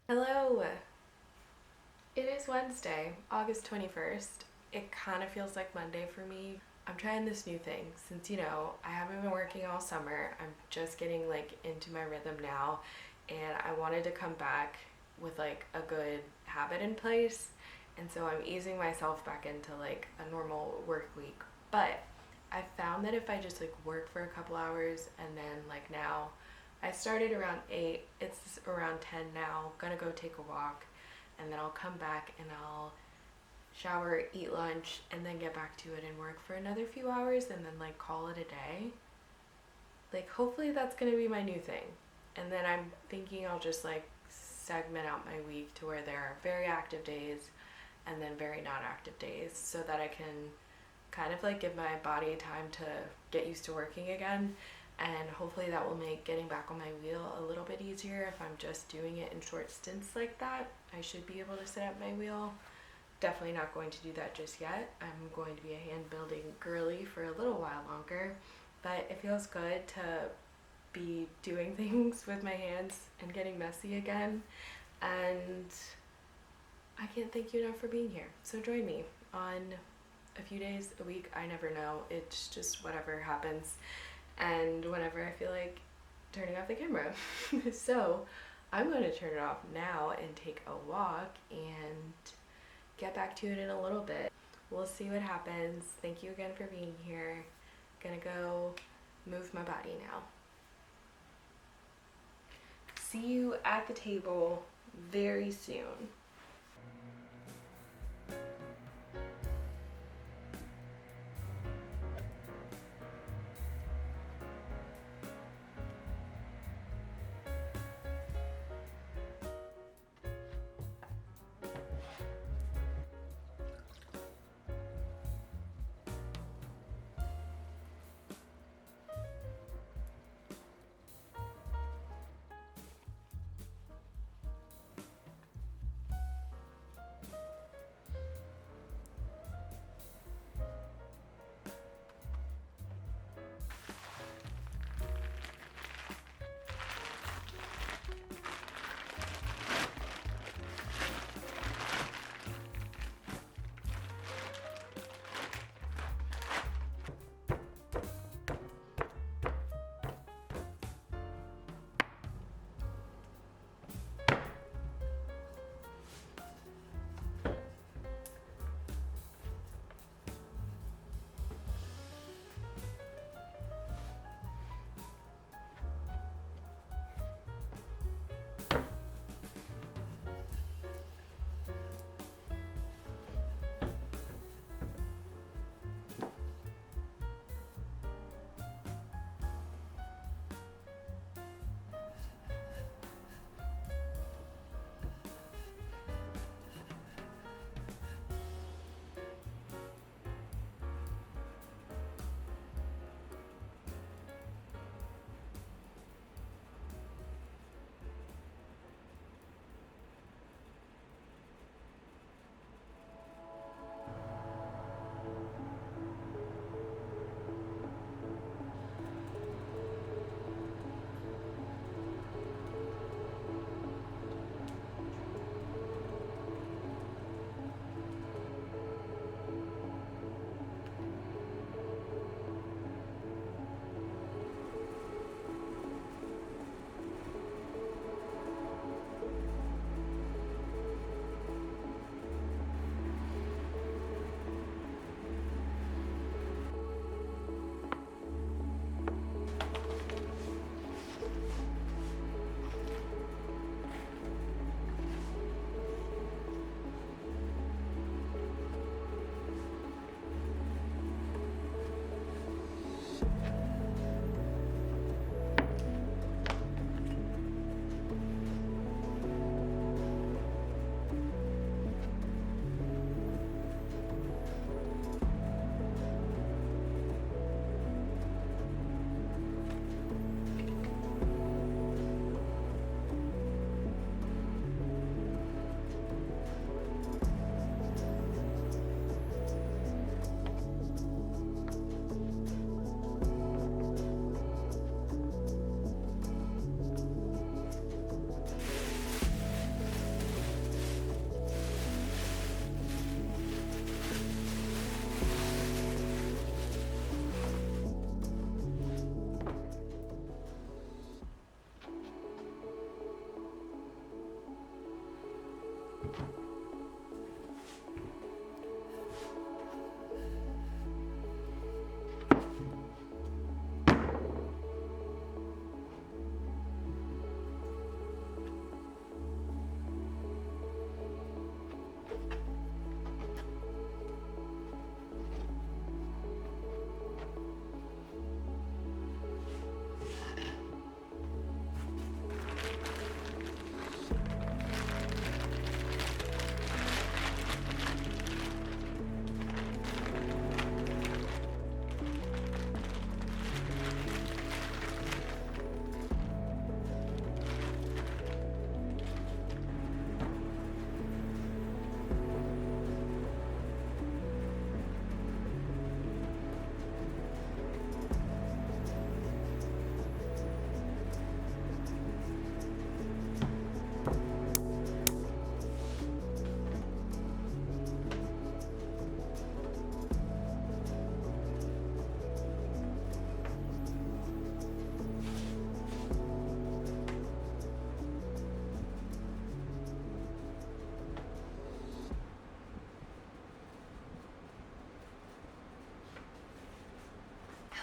Hello! It is Wednesday, August 21st. It kind of feels like Monday for me. I'm trying this new thing since, I haven't been working all summer. I'm just getting into my rhythm now, and I wanted to come back with a good habit in place. And so I'm easing myself back into a normal work week. But I found that if I just work for a couple hours and then now I started around 8, it's around 10 now, gonna go take a walk, and then I'll come back and I'll shower, eat lunch, and then get back to it and work for another few hours and then call it a day. Hopefully that's gonna be my new thing. And then I'm thinking I'll just segment out my week to where there are very active days and then very non-active days so that I can kind of give my body time to get used to working again, and hopefully that will make getting back on my wheel a little bit easier. If I'm just doing it in short stints like that, I should be able to sit at my wheel. Definitely not going to do that just yet. I'm going to be a hand building girly for a little while longer, but it feels good to be doing things with my hands and getting messy again, and I can't thank you enough for being here. So join me on a few days, a week, I never know. It's just whatever happens and whenever I feel like turning off the camera. So I'm going to turn it off now and take a walk and get back to it in a little bit. We'll see what happens. Thank you again for being here. Gonna go move my body now. See you at the table very soon.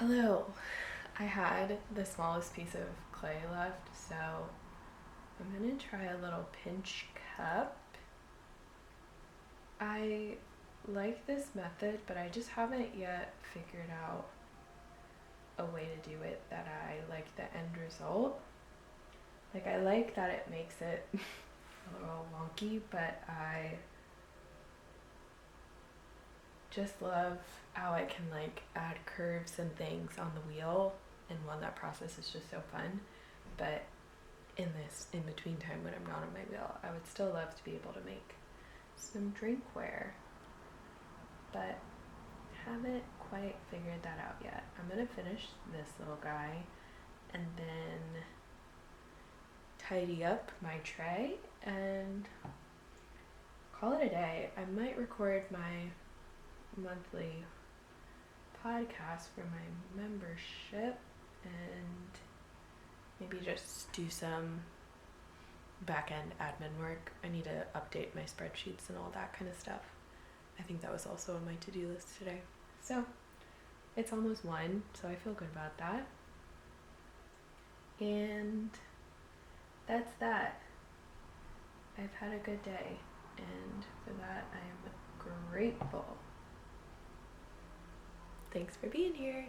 Hello. I had the smallest piece of clay left, so I'm gonna try a little pinch cup. I like this method, but I just haven't yet figured out a way to do it that I like the end result. Like, I like that it makes it a little wonky, but I just love how I can like add curves and things on the wheel, and one, that process is just so fun. But in this in between time when I'm not on my wheel, I would still love to be able to make some drinkware, but haven't quite figured that out yet. I'm gonna finish this little guy and then tidy up my tray and call it a day. I might record my monthly podcast for my membership and maybe just do some back-end admin work. I need to update my spreadsheets and all that kind of stuff. I think that was also on my to-do list today. So it's almost 1, so I feel good about that. And that's that. I've had a good day, and for that I am grateful. Thanks for being here.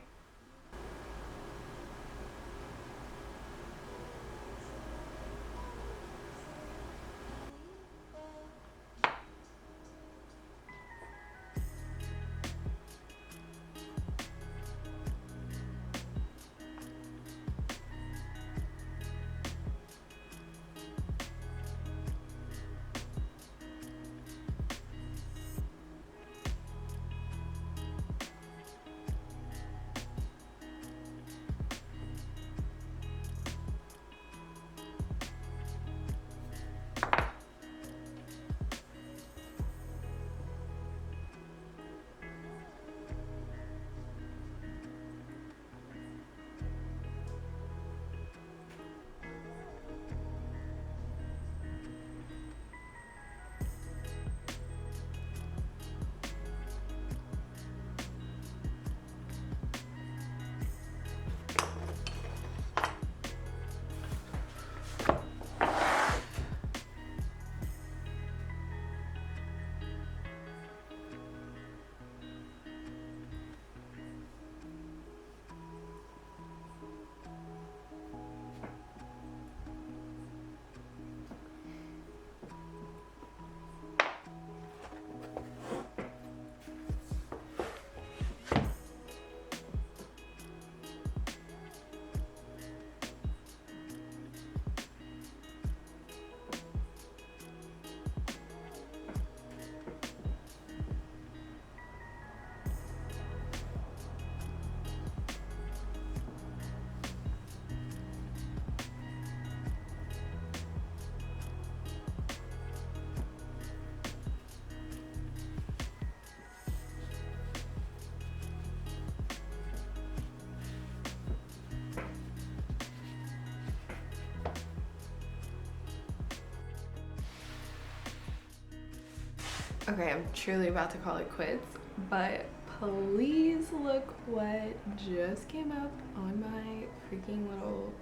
Okay, I'm truly about to call it quits, but please look what just came up on my freaking little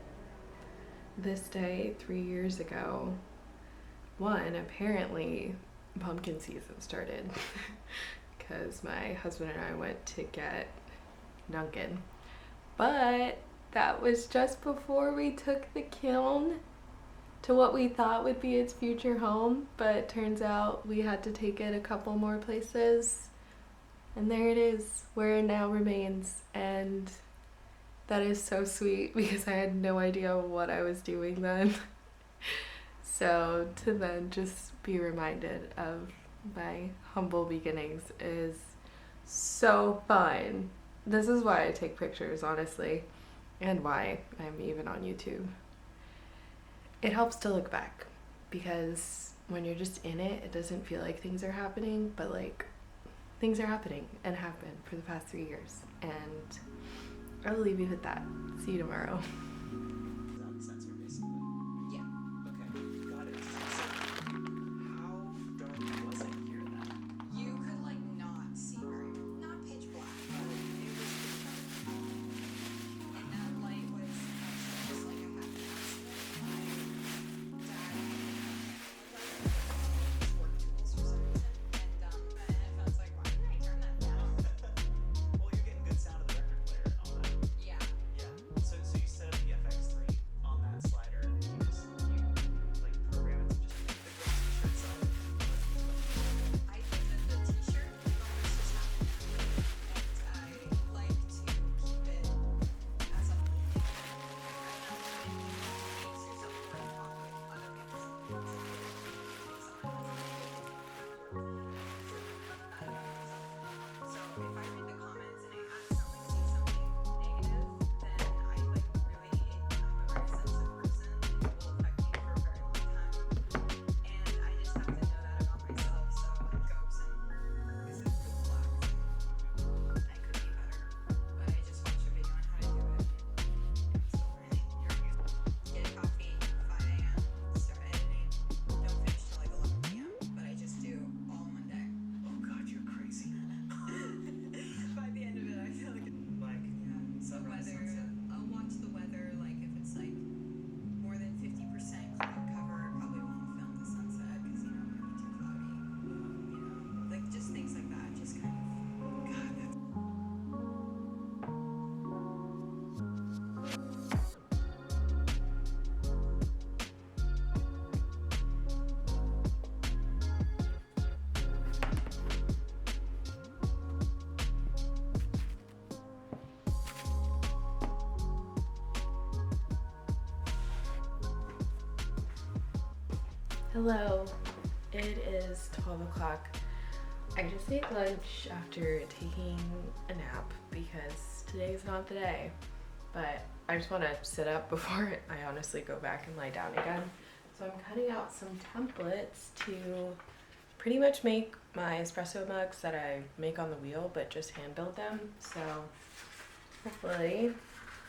this day 3 years ago. One, apparently pumpkin season started because my husband and I went to get Dunkin', but that was just before we took the kiln to what we thought would be its future home, but it turns out we had to take it a couple more places, and there it is, where it now remains. And that is so sweet because I had no idea what I was doing then. So to then just be reminded of my humble beginnings is so fun. This is why I take pictures, honestly, and why I'm even on YouTube. It helps to look back, because when you're just in it, it doesn't feel like things are happening, but like things are happening and have been for the past 3 years. And I'll leave you with that. See you tomorrow. Sensor, basically. Yeah. Okay, got it. So, how dark was it here then? You could like not see very, not pitch black, but it was pretty dark. Hello, it is 12 o'clock. I just ate lunch after taking a nap because today's not the day, but I just want to sit up before I honestly go back and lie down again. So I'm cutting out some templates to pretty much make my espresso mugs that I make on the wheel, but just hand build them. So hopefully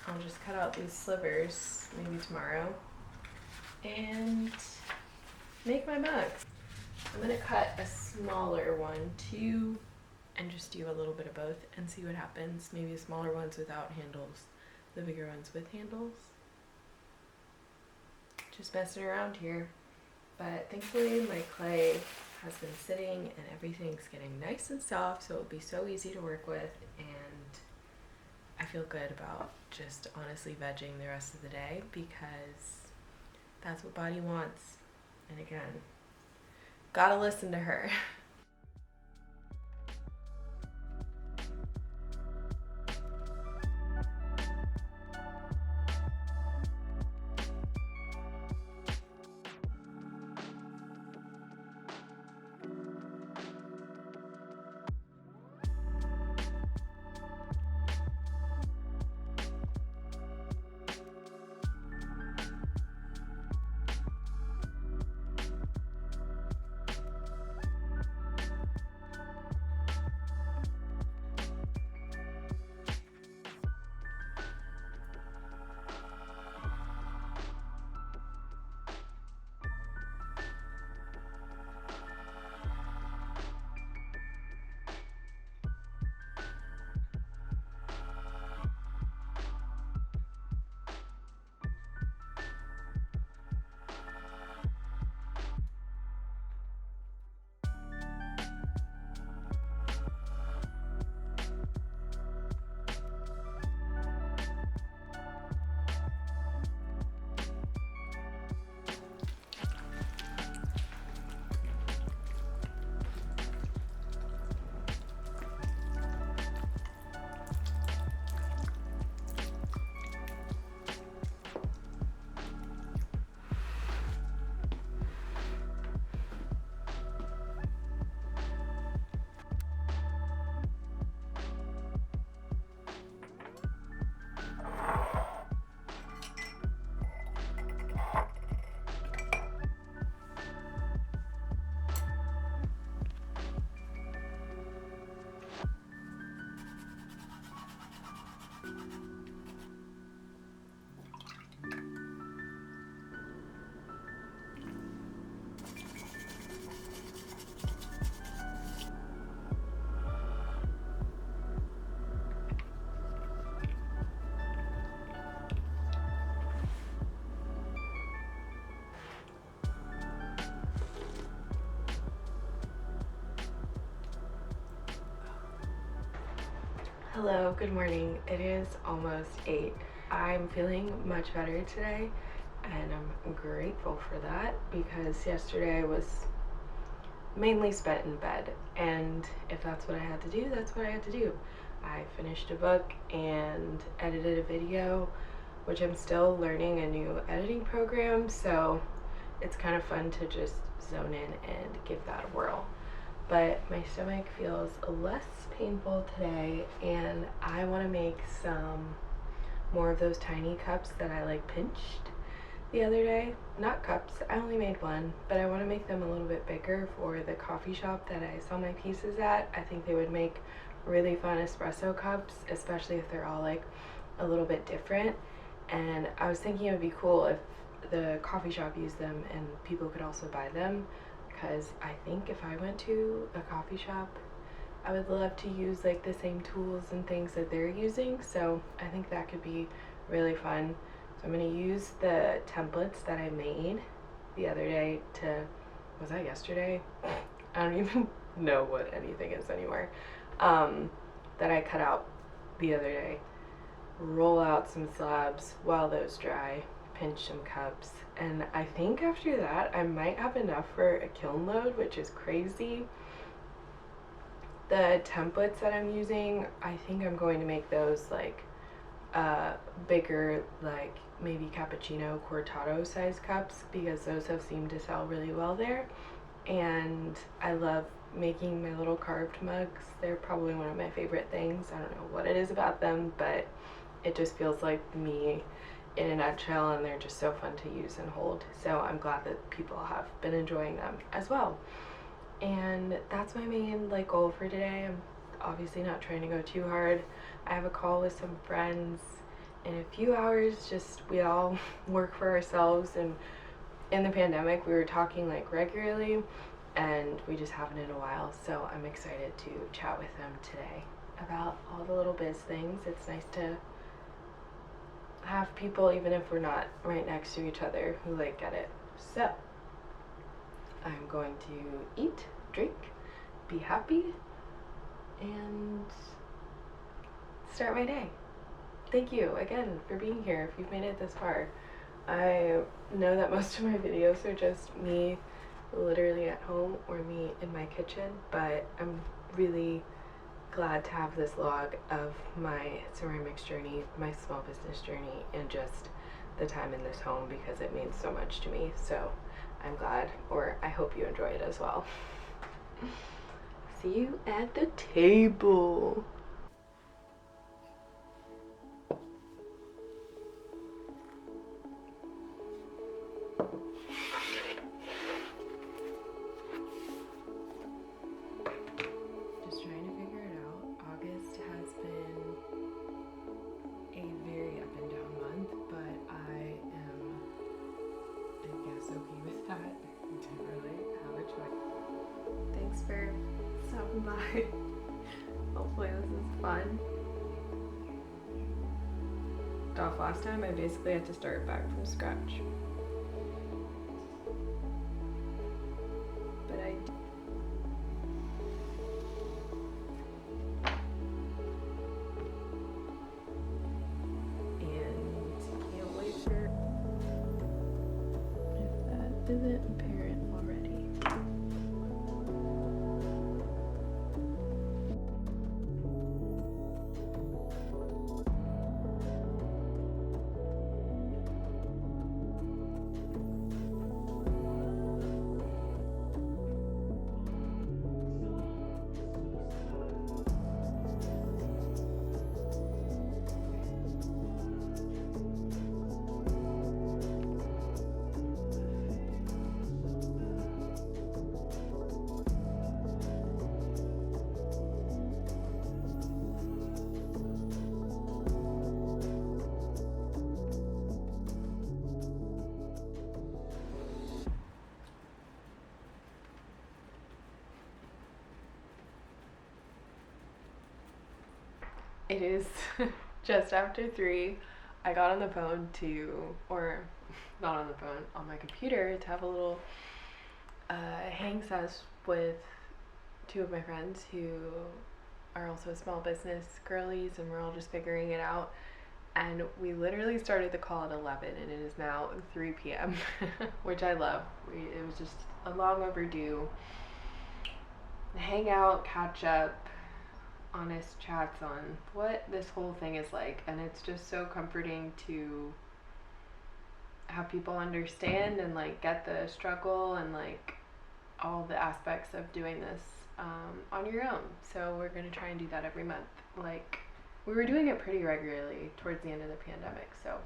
I'll just cut out these slivers maybe tomorrow and make my mugs. I'm gonna cut a smaller one too and just do a little bit of both and see what happens. Maybe smaller ones without handles, the bigger ones with handles. Just messing around here. But thankfully my clay has been sitting and everything's getting nice and soft, so it'll be so easy to work with, and I feel good about just honestly vegging the rest of the day because that's what Body wants. And again, gotta listen to her. Hello, good morning. It is almost 8. I'm feeling much better today and I'm grateful for that because yesterday was mainly spent in bed, and if that's what I had to do, that's what I had to do. I finished a book and edited a video, which I'm still learning a new editing program, so it's kind of fun to just zone in and give that a whirl. But my stomach feels less painful today, and I want to make some more of those tiny cups that I like pinched the other day. Not cups, I only made one, but I want to make them a little bit bigger for the coffee shop that I sell my pieces at. I think they would make really fun espresso cups, especially if they're all like a little bit different. And I was thinking it would be cool if the coffee shop used them and people could also buy them, because I think if I went to a coffee shop, I would love to use like the same tools and things that they're using. So I think that could be really fun. So I'm going to use the templates that I made the other day was that yesterday? I don't even know what anything is anymore. That I cut out the other day. Roll out some slabs while those dry, pinch some cups, and I think after that I might have enough for a kiln load, which is crazy. The templates that I'm using, I think I'm going to make those like bigger, like maybe cappuccino cortado size cups, because those have seemed to sell really well there. And I love making my little carved mugs. They're probably one of my favorite things. I don't know what it is about them, but it just feels like me in a nutshell, and they're just so fun to use and hold. So I'm glad that people have been enjoying them as well. And that's my main like goal for today. I'm obviously not trying to go too hard. I have a call with some friends in a few hours. Just we all work for ourselves, and in the pandemic we were talking like regularly, and we just haven't in a while. So I'm excited to chat with them today about all the little biz things. It's nice to have people, even if we're not right next to each other, who like get it. So I'm going to eat, drink, be happy, and start my day. Thank you again for being here if you've made it this far. I know that most of my videos are just me literally at home or me in my kitchen, but I'm really glad to have this log of my ceramics journey, my small business journey, and just the time in this home, because it means so much to me. So I'm glad, or I hope you enjoy it as well. See you at the table. Just trying to figure it out. August has been a very up and down month, but I am, I guess, okay with that. I didn't really have a choice. Thanks for stopping by. Hopefully this is fun. Off last time, I basically had to start back from scratch. But I can't wait for, if that isn't apparent already. It is just after 3. I got on the phone or not on the phone, on my computer to have a little hang session with 2 of my friends who are also small business girlies, and we're all just figuring it out. And we literally started the call at 11, and it is now 3 p.m., which I love. It was just a long overdue hang out, catch up, honest chats on what this whole thing is like. And it's just so comforting to have people understand and like get the struggle and like all the aspects of doing this on your own. So we're going to try and do that every month. Like, we were doing it pretty regularly towards the end of the pandemic, so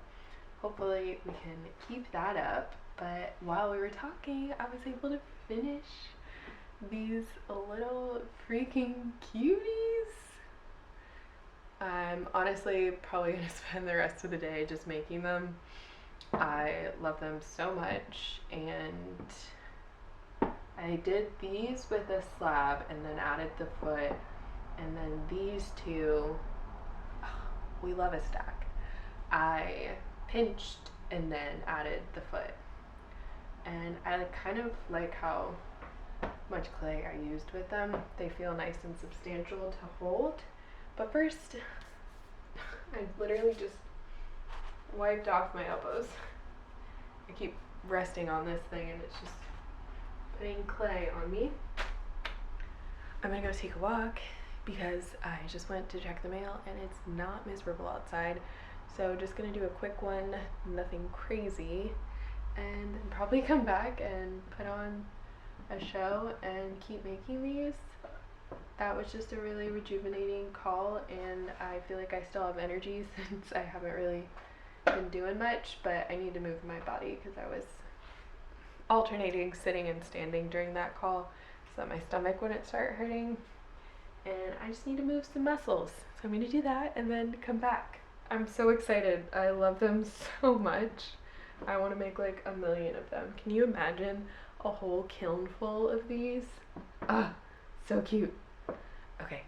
hopefully we can keep that up. But while we were talking, I was able to finish these little freaking cuties. I'm honestly probably going to spend the rest of the day just making them. I love them so much, and I did these with a slab and then added the foot, and then these 2, we love a stack. I pinched and then added the foot, and I kind of like how much clay I used with them. They feel nice and substantial to hold. But first, I literally just wiped off my elbows. I keep resting on this thing and it's just putting clay on me. I'm gonna go take a walk because I just went to check the mail and it's not miserable outside. So just gonna do a quick one, nothing crazy, and then probably come back and put on a show and keep making these. That was just a really rejuvenating call, and I feel like I still have energy since I haven't really been doing much, but I need to move my body because I was alternating sitting and standing during that call so that my stomach wouldn't start hurting. And I just need to move some muscles. So I'm gonna do that and then come back. I'm so excited. I love them so much. I want to make like a million of them. Can you imagine a whole kiln full of these? Ah, so cute. Okay.